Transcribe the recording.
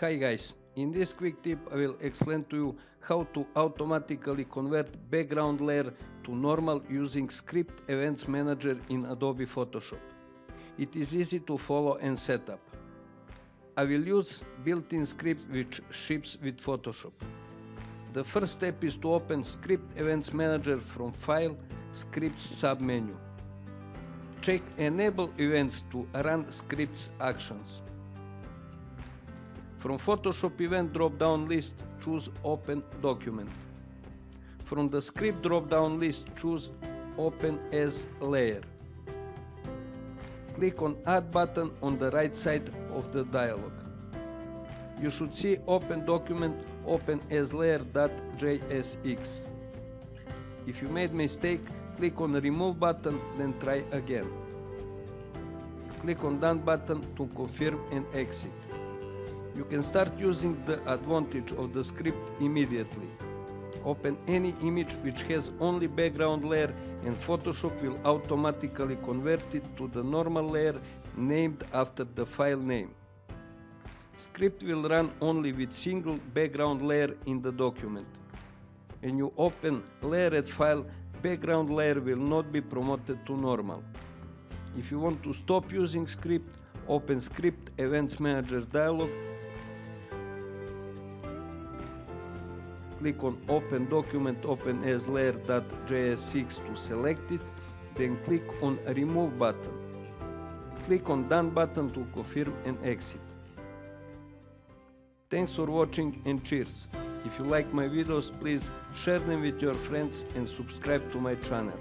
Hi guys, in this quick tip I will explain to you how to automatically convert background layer to normal using Script Events Manager in Adobe Photoshop. It is easy to follow and set up. I will use built-in script which ships with Photoshop. The first step is to open Script Events Manager from File, Scripts submenu. Check Enable Events to run scripts actions. From Photoshop Event drop-down list, choose Open Document. From the Script drop-down list, choose Open as Layer. Click on Add button on the right side of the dialog. You should see Open Document Open as Layer.jsx. If you made mistake, click on Remove button, then try again. Click on Done button to confirm and exit. You can start using the advantage of the script immediately. Open any image which has only background layer and Photoshop will automatically convert it to the normal layer named after the file name. Script will run only with single background layer in the document. When you open layered file, background layer will not be promoted to normal. If you want to stop using script, open Script Events Manager dialog. Click on Open Document Open as Layer.jsx to select it, then click on Remove button. Click on Done button to confirm and exit. Thanks for watching and cheers! If you like my videos, please share them with your friends and subscribe to my channel.